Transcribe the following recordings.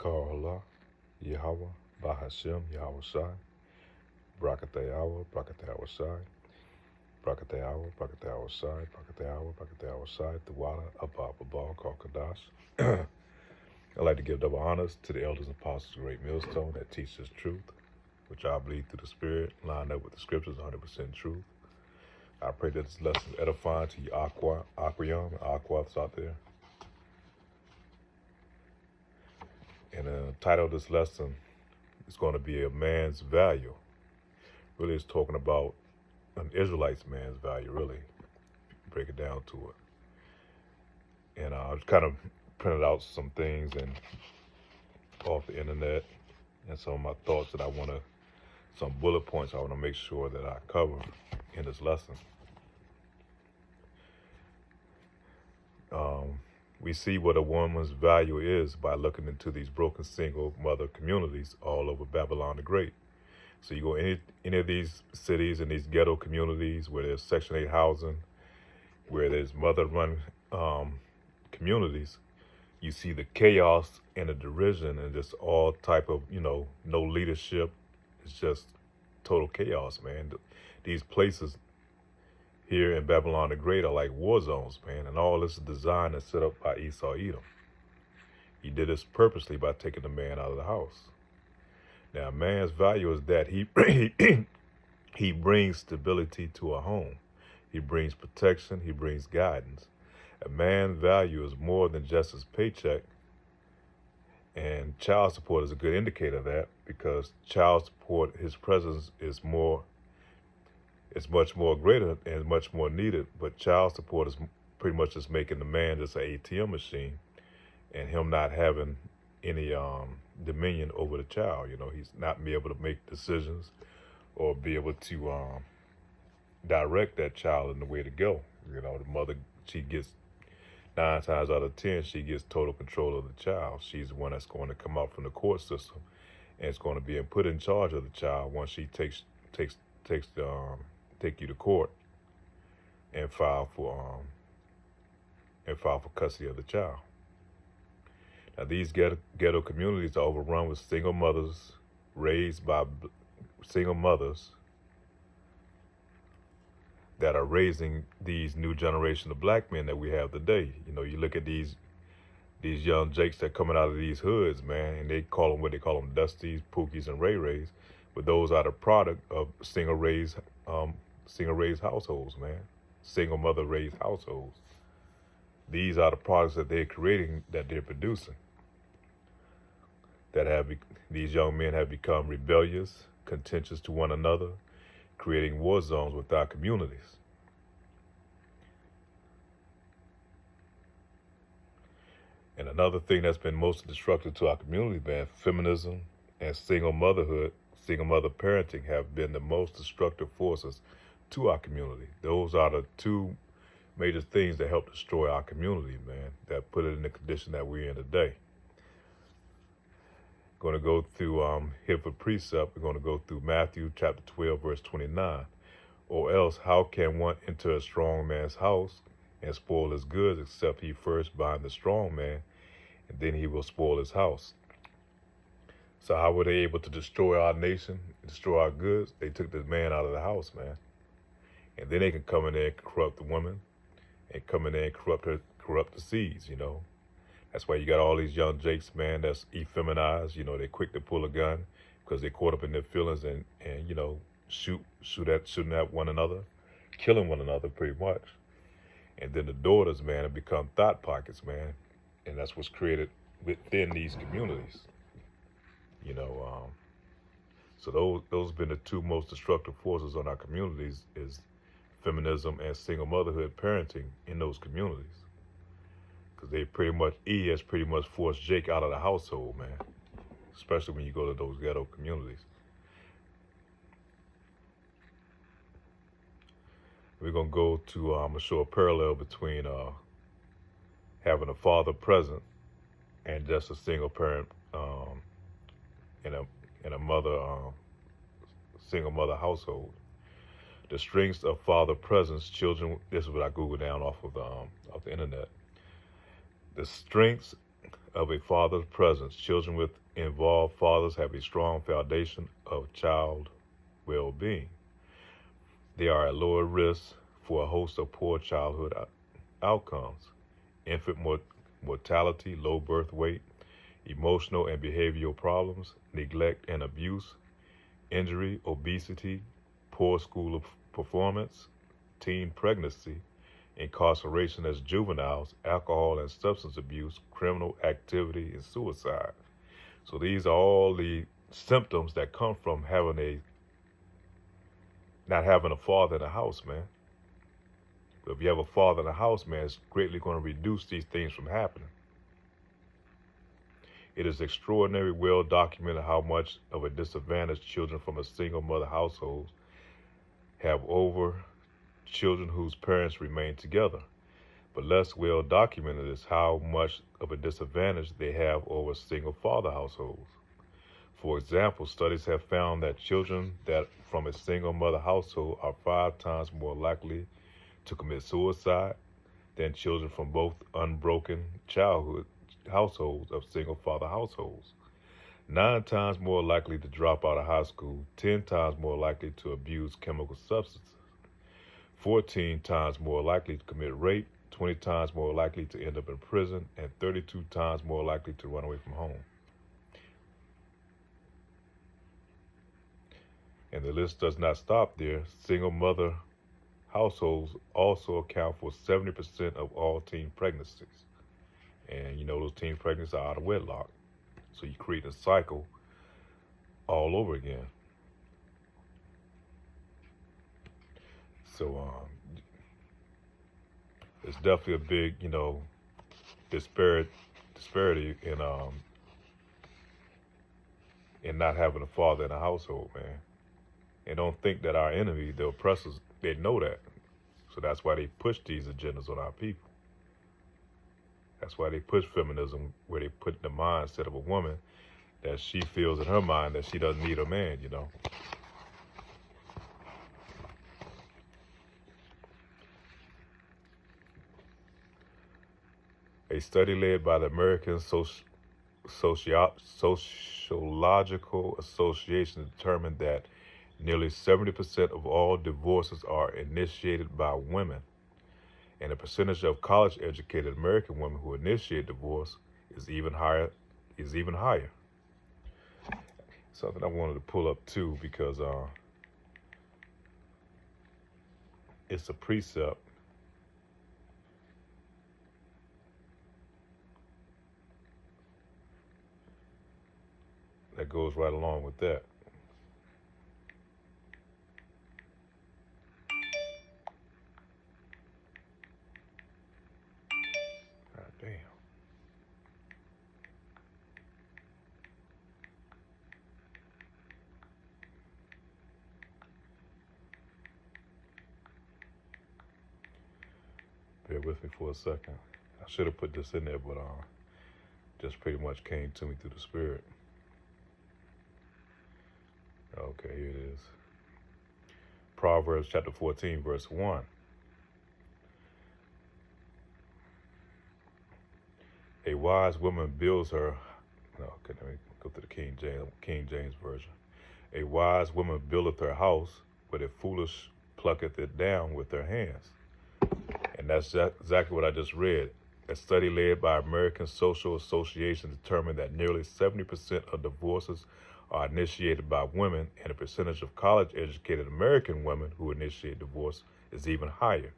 Shakar Allah, Yahweh, Bahashem, Yahweh Shai, Brakateawa, Brakateawa Shai, Brakateawa, Brakateawa Shai, Brakateawa, Brakateawa Shai, Thawada, Abba, Abba, Kadash. I'd like to give double honors to the elders and apostles of Great Millstone that teach us truth, which I believe through the Spirit, lined up with the scriptures, 100% truth. I pray that this lesson is edifying to you, Aquayam, and Aquaths out there. And the title of this lesson is going to be A Man's Value. Really, it's talking about an Israelite's man's value, really. Break it down to it. And I just kind of printed out some things and off the internet and some of my thoughts that some bullet points I want to make sure that I cover in this lesson. We see what a woman's value is by looking into these broken single mother communities all over Babylon the Great. So you go any of these cities and these ghetto communities where there's Section 8 housing, where there's mother-run communities, you see the chaos and the derision and just all type of, no leadership. It's just total chaos, man. These places here in Babylon the Great are like war zones, man, and all this is designed and set up by Esau Edom. He did this purposely by taking the man out of the house. Now, a man's value is that he brings stability to a home. He brings protection. He brings guidance. A man's value is more than just his paycheck, and child support is a good indicator of that, because child support, his presence is much more greater and much more needed. But child support is pretty much just making the man just an ATM machine, and him not having any dominion over the child. He's not be able to make decisions or be able to direct that child in the way to go. The mother, she gets 9 times out of 10, she gets total control of the child. She's the one that's going to come out from the court system, and it's going to be put in charge of the child once she take you to court and file for custody of the child. Now, these ghetto communities are overrun with single mothers raised by single mothers that are raising these new generation of black men that we have today. You look at these young jakes that coming out of these hoods, man, and they call them Dusties, Pookies, and Ray Rays, but those are the product of single raised households, man, single mother raised households. These are the products that they're creating, that they're producing. These young men have become rebellious, contentious to one another, creating war zones with our communities. And another thing that's been most destructive to our community, man, feminism and single mother parenting have been the most destructive forces to our community. Those are the two major things that help destroy our community, man, that put it in the condition that we're in today. Going to go through here for precept. We're going to go through Matthew chapter 12, verse 29. Or else, how can one enter a strong man's house and spoil his goods, except he first bind the strong man, and then he will spoil his house? So how were they able to destroy our nation, destroy our goods? They took the man out of the house, man. And then they can come in there and corrupt the woman, and come in there and corrupt the seeds, That's why you got all these young jakes, man, that's effeminized. They're quick to pull a gun because they're caught up in their feelings and shooting at one another, killing one another pretty much. And then the daughters, man, have become thought pockets, man. And that's what's created within these communities. So those have been the two most destructive forces on our communities, is feminism and single motherhood parenting in those communities. Because E has pretty much forced Jake out of the household, man. Especially when you go to those ghetto communities. We're going to go to, I'm going to show a parallel between having a father present and just a single parent in a mother, single mother household. The strengths of father presence, children, this is what I Googled down off the internet. The strengths of a father's presence. Children with involved fathers have a strong foundation of child well-being. They are at lower risk for a host of poor childhood outcomes: infant mortality, low birth weight, emotional and behavioral problems, neglect and abuse, injury, obesity, poor school performance, teen pregnancy, incarceration as juveniles, alcohol and substance abuse, criminal activity, and suicide. So these are all the symptoms that come from not having a father in the house, man. But if you have a father in the house, man, it's greatly going to reduce these things from happening. It is extraordinarily well documented how much of a disadvantage children from a single mother household have over children whose parents remain together. But less well documented is how much of a disadvantage they have over single father households. For example, studies have found that children that from a single mother household are 5 times more likely to commit suicide than children from both unbroken childhood households of single father households. 9 times more likely to drop out of high school, 10 times more likely to abuse chemical substances, 14 times more likely to commit rape, 20 times more likely to end up in prison, and 32 times more likely to run away from home. And the list does not stop there. Single mother households also account for 70% of all teen pregnancies. And you know those teen pregnancies are out of wedlock. So you create a cycle all over again. So it's definitely a big, disparity in not having a father in the household, man. And don't think that our enemy, the oppressors, they know that. So that's why they push these agendas on our people. That's why they push feminism, where they put the mindset of a woman that she feels in her mind that she doesn't need a man, A study led by the American Sociological Association determined that nearly 70% of all divorces are initiated by women, and the percentage of college-educated American women who initiate divorce is even higher. Something I wanted to pull up too, because it's a precept that goes right along with that. God damn. Bear with me for a second. I should have put this in there, but just pretty much came to me through the spirit. Okay, here it is. Proverbs chapter 14, verse 1. A wise woman builds her. No, okay, let me go to the King James Version. A wise woman buildeth her house, but a foolish plucketh it down with her hands. And that's exactly what I just read. A study led by American Social Association determined that nearly 70% of divorces are initiated by women, and the percentage of college-educated American women who initiate divorce is even higher.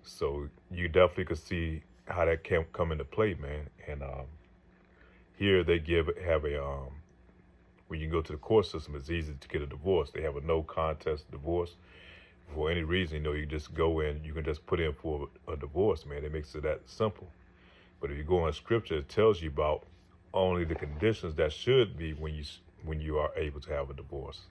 So you definitely could see how that can come into play, man. And here they when you go to the court system, it's easy to get a divorce. They have a no contest divorce. For any reason, you just go in, you can just put in for a divorce, man. It makes it that simple. But if you go in scripture, it tells you about only the conditions that should be when you are able to have a divorce.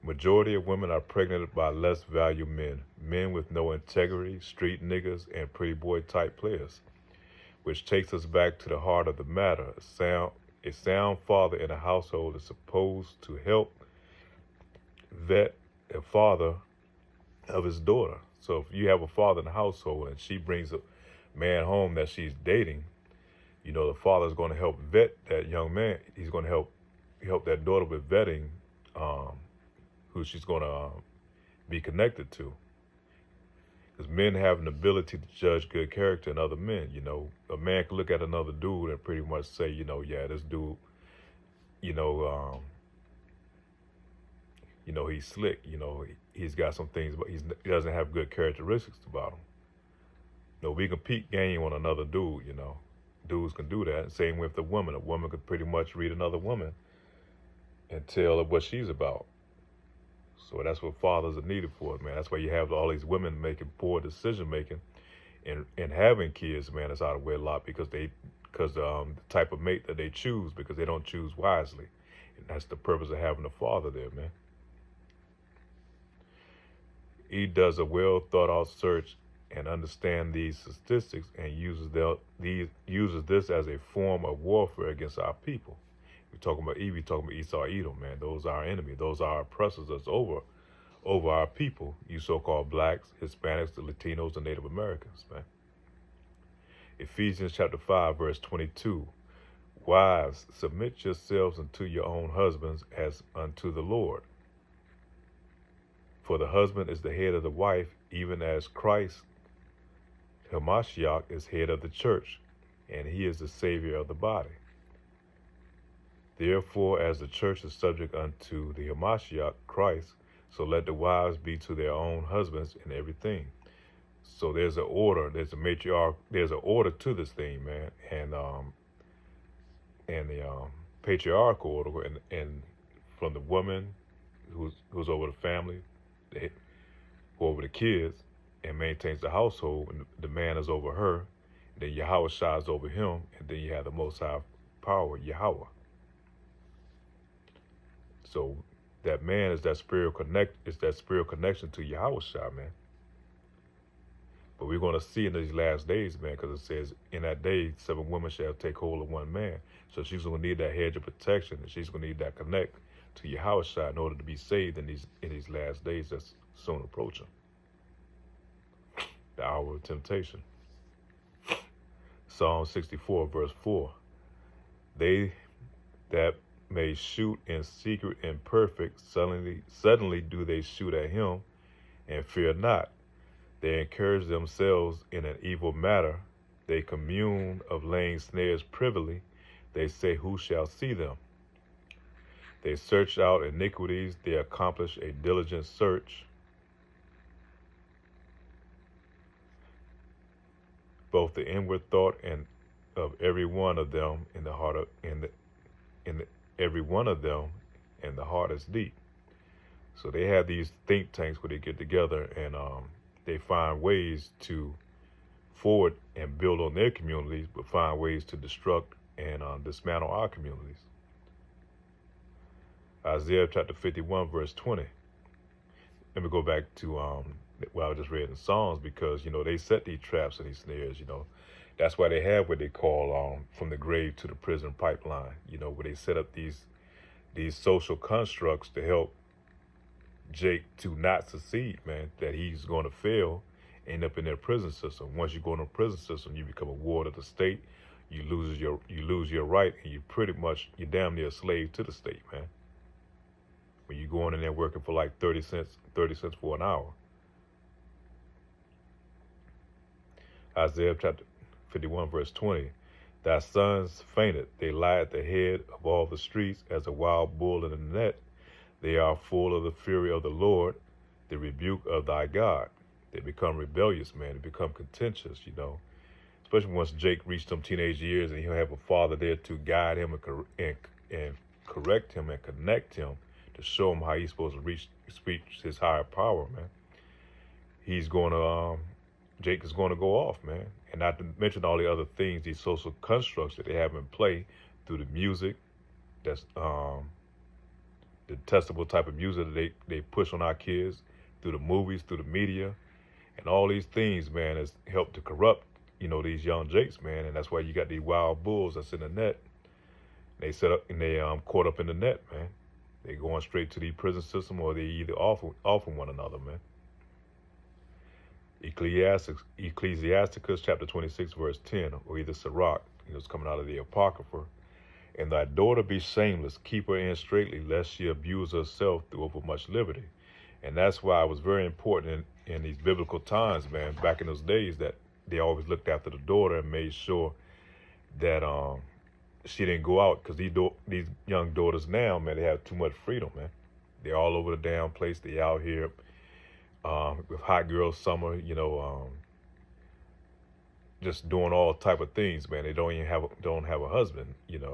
Majority of women are pregnant by less value men with no integrity, street niggas, and pretty boy type players, which takes us back to the heart of the matter. A sound father in a household is supposed to help vet a father of his daughter. So if you have a father in the household and she brings a man home that she's dating, you know, the father's going to help vet that young man. He's going to help that daughter with vetting um, who she's going to be connected to. Because men have an ability to judge good character in other men. You know, a man can look at another dude and pretty much say, you know, yeah, this dude, you know, he's slick. You know, he's got some things, but he doesn't have good characteristics about him. You know, we can peep game on another dude. You know, dudes can do that. Same with the woman. A woman could pretty much read another woman and tell her what she's about. So that's what fathers are needed for, man. That's why you have all these women making poor decision making and having kids, man, that's out of wedlock because the type of mate that they choose, because they don't choose wisely. And that's the purpose of having a father there, man. He does a well thought out search and understand these statistics and uses this as a form of warfare against our people. We're talking about Eve, we're talking about Esau, Edom, man. Those are our enemy. Those are our oppressors that's over our people, you so-called blacks, Hispanics, the Latinos, and Native Americans, man. Ephesians chapter 5, verse 22. Wives, submit yourselves unto your own husbands as unto the Lord. For the husband is the head of the wife, even as Christ, Hamashiach, is head of the church, and he is the Savior of the body. Therefore, as the church is subject unto the Hamashiach, Christ, so let the wives be to their own husbands in everything. So there's an order, there's a matriarch, there's an order to this thing, man, and the patriarchal order, and from the woman who's over the family, who over the kids, and maintains the household, and the man is over her, and then Yahweh shines over him, and then you have the Most High power, Yahweh. So that man is that spiritual connection to Yahweh Shai, man. But we're going to see in these last days, man, because it says, in that day, 7 women shall take hold of one man. So she's going to need that hedge of protection, and she's going to need that connect to Yahweh Shai in order to be saved in these last days that's soon approaching. The hour of temptation. Psalm 64, verse 4. They that may shoot in secret and perfect, suddenly do they shoot at him, and fear not. They encourage themselves in an evil matter. They commune of laying snares privily. They say, who shall see them? They search out iniquities. They accomplish a diligent search. Both the inward thought and of every one of them in the heart of every one of them, and the heart is deep. So they have these think tanks where they get together and they find ways to forward and build on their communities, but find ways to destruct and dismantle our communities. Isaiah chapter 51, verse 20. Let me go back to what I just read in Psalms, because, you know, they set these traps and these snares, you know. That's why they have what they call from the grave to the prison pipeline, you know, where they set up these social constructs to help Jake to not succeed, man, that he's going to fail, end up in their prison system. Once you go in a prison system, you become a ward of the state, you lose your right, and you're damn near a slave to the state, man. When you go in there working for like 30 cents for an hour. Isaiah chapter 51, verse 20. Thy sons fainted. They lie at the head of all the streets as a wild bull in a net. They are full of the fury of the Lord, the rebuke of thy God. They become rebellious, man. They become contentious, you know. Especially once Jake reached them teenage years and he'll have a father there to guide him and correct him and connect him to show him how he's supposed to reach his higher power, man. Jake is going to go off, man. And not to mention all the other things, these social constructs that they have in play through the music, that's the detestable type of music that they push on our kids, through the movies, through the media, and all these things, man, has helped to corrupt, you know, these young Jakes, man. And that's why you got these wild bulls that's in the net. They set up and they caught up in the net, man. They going straight to the prison system, or they either off one another, man. Ecclesiasticus chapter 26, verse 10, or either Sirach, it's coming out of the Apocrypha. And thy daughter be shameless, keep her in straitly, lest she abuse herself through overmuch liberty. And that's why it was very important in these biblical times, man, back in those days, that they always looked after the daughter and made sure that she didn't go out, because these young daughters now, man, they have too much freedom, man. They're all over the damn place. They out here with hot girl summer, just doing all type of things, man. They don't have a husband, and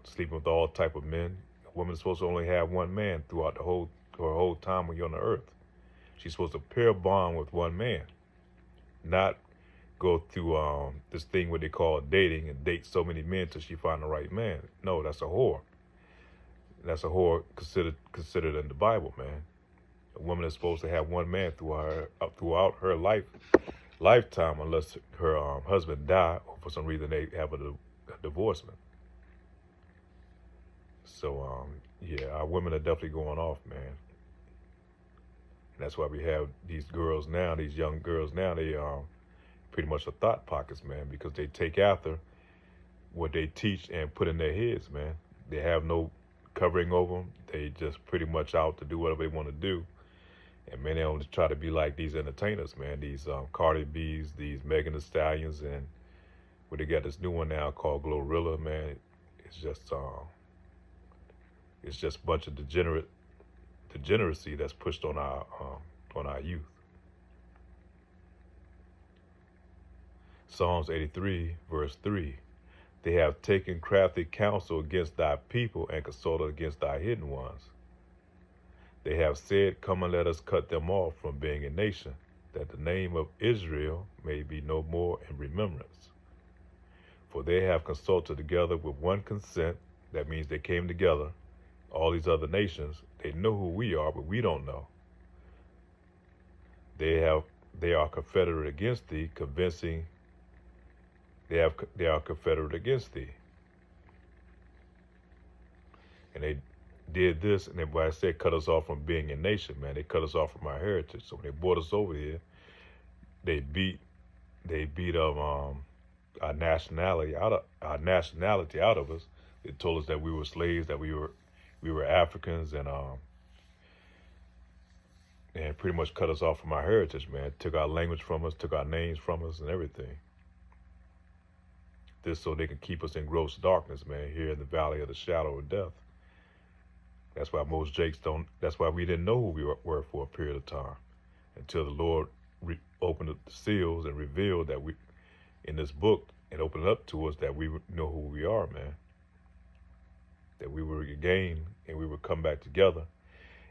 sleeping with all type of men. A woman's supposed to only have one man throughout her whole time when you're on the earth. She's supposed to pair bond with one man, not go through this thing what they call dating and date so many men till she find the right man. No, that's a whore. That's a whore considered in the Bible, man. A woman is supposed to have one man throughout her lifetime, unless her husband die or for some reason they have a divorcement. So yeah, our women are definitely going off, man. And that's why we have these girls now, these young girls now. They pretty much are thought pockets, man, because they take after what they teach and put in their heads, man. They have no covering over them. They just pretty much out to do whatever they want to do. And man, they only try to be like these entertainers, man. These Cardi B's, these Megan Thee Stallions, and what they got this new one now called Glorilla, man. It's just a bunch of degeneracy that's pushed on our youth. Psalms 83, verse 3. They have taken crafty counsel against thy people and consulted against thy hidden ones. They have said, come and let us cut them off from being a nation, that the name of Israel may be no more in remembrance. For they have consulted together with one consent. That means they came together. All these other nations, they know who we are, but we don't know. They are confederate against thee, convincing. They are confederate against thee. And they did this, and then when I said cut us off from being a nation, man, they cut us off from our heritage. So when they brought us over here, they beat our nationality out of us. They told us that we were slaves, that we were Africans, and pretty much cut us off from our heritage, man. Took our language from us, took our names from us, and everything. This so they can keep us in gross darkness, man, here in the valley of the shadow of death. That's why most Jakes don't. That's why we didn't know who we were for a period of time, until the Lord opened up the seals and revealed that we, in this book, and opened it up to us that we know who we are, man. That we were regained and we would come back together.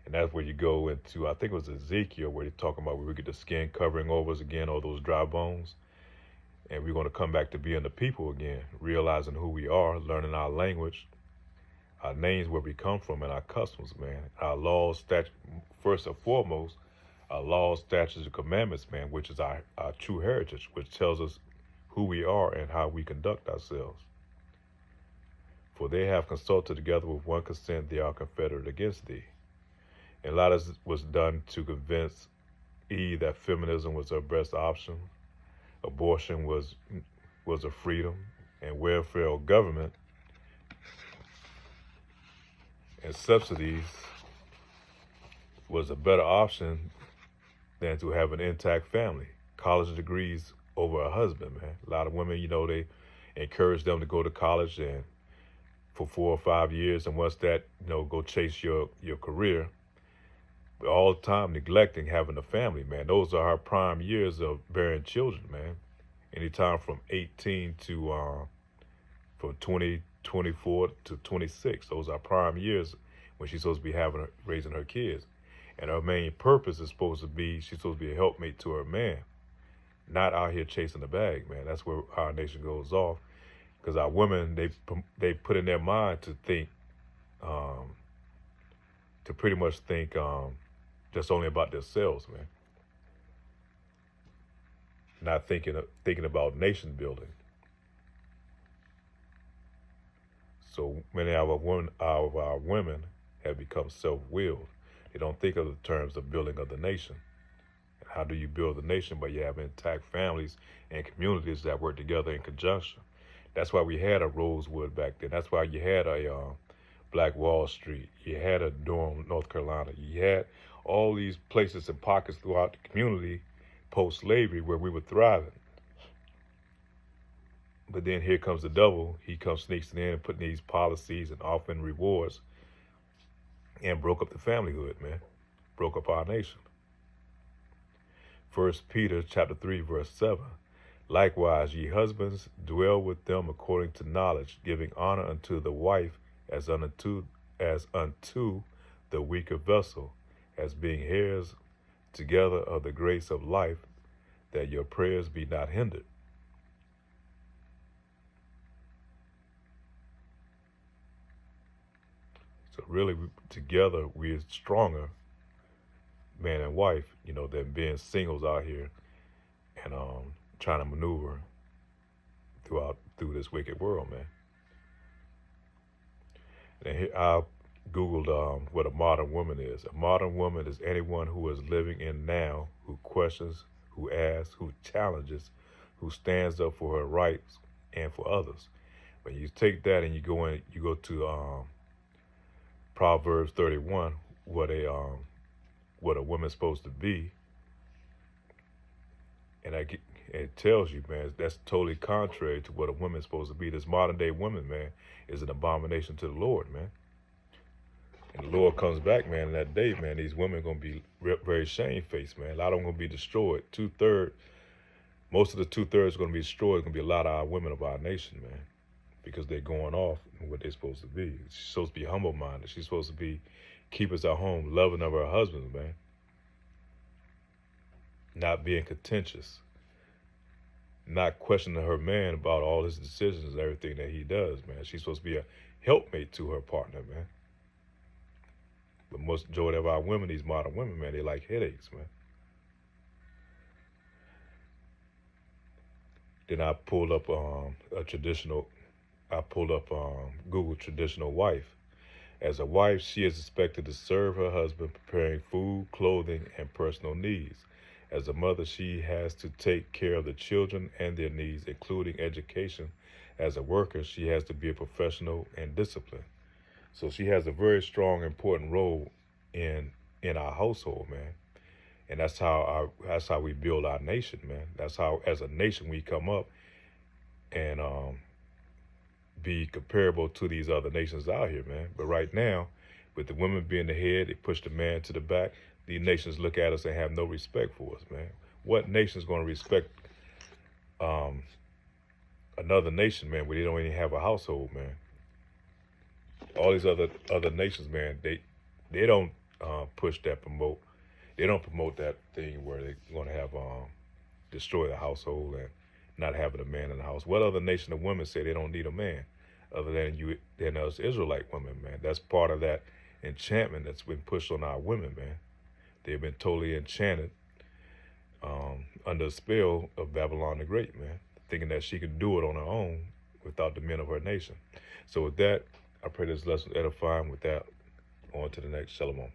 And that's where you go into, I think it was Ezekiel, where they're talking about we would get the skin covering over us again, all those dry bones. And we're going to come back to being the people again, realizing who we are, learning our language, our names, where we come from, and our customs, man. Our laws, first and foremost, our laws, statutes, and commandments, man, which is our true heritage, which tells us who we are and how we conduct ourselves. For they have consulted together with one consent, they are confederate against thee. And a lot of this was done to convince Eve that feminism was her best option. Abortion was a freedom, and welfare government and subsidies was a better option than to have an intact family. College degrees over a husband, man. A lot of women, they encourage them to go to college and for 4 or 5 years, and once that, go chase your career. But all the time neglecting having a family, man. Those are our prime years of bearing children, man. Anytime from 18 to from 20, 24 to 26. Those are prime years when she's supposed to be raising her kids. And her main purpose is supposed to be, she's supposed to be a helpmate to her man, not out here chasing the bag, man. That's where our nation goes off, because our women, they put in their mind to think, to pretty much think just only about themselves, man. Not thinking about nation building. So many of our women have become self-willed. They don't think of the terms of building of the nation. How do you build a nation? But you have intact families and communities that work together in conjunction. That's why we had a Rosewood back then. That's why you had a Black Wall Street. You had a Durham, North Carolina. You had all these places and pockets throughout the community post-slavery where we were thriving. But then here comes the devil. He comes sneaking in and putting these policies and offering rewards and broke up the familyhood, man. Broke up our nation. 1 Peter chapter 3, verse 7. Likewise, ye husbands, dwell with them according to knowledge, giving honor unto the wife as unto the weaker vessel, as being heirs together of the grace of life, that your prayers be not hindered. So really, together we're stronger, man and wife, than being singles out here and trying to maneuver through this wicked world, man. And here I Googled what a modern woman is. A modern woman is anyone who is living in now, who questions, who asks, who challenges, who stands up for her rights and for others. When you take that and you go to Proverbs 31, what a woman's supposed to be, and it tells you, man, that's totally contrary to what a woman's supposed to be. This modern day woman, man, is an abomination to the Lord, man. And the Lord comes back, man, in that day, man, these women are going to be very shamefaced, man. A lot of them going to be destroyed. Most of the 2/3 are going to be destroyed. Going to be a lot of our women of our nation, man, because they're going off what they're supposed to be. She's supposed to be humble-minded. She's supposed to be keepers at home, loving of her husbands, man. Not being contentious. Not questioning her man about all his decisions and everything that he does, man. She's supposed to be a helpmate to her partner, man. But most majority of our women, these modern women, man, they like headaches, man. Then I pulled up Google traditional wife. As a wife, she is expected to serve her husband, preparing food, clothing, and personal needs. As a mother, she has to take care of the children and their needs, including education. As a worker, she has to be a professional and disciplined. So she has a very strong, important role in our household, man. And that's how we build our nation, man. That's how, as a nation, we come up and be comparable to these other nations out here, man. But right now, with the women being the head, they push the man to the back. These nations look at us and have no respect for us, man. What nation's going to respect another nation, man, where they don't even have a household, man? All these other nations, man, they don't promote that thing where they're going to have destroy the household and not having a man in the house. What other nation of women say they don't need a man other than us Israelite women, man? That's part of that enchantment that's been pushed on our women, man. They've been totally enchanted under the spell of Babylon the Great, man, thinking that she could do it on her own without the men of her nation. So with that, I pray this lesson edifying. With that, on to the next. Shalom.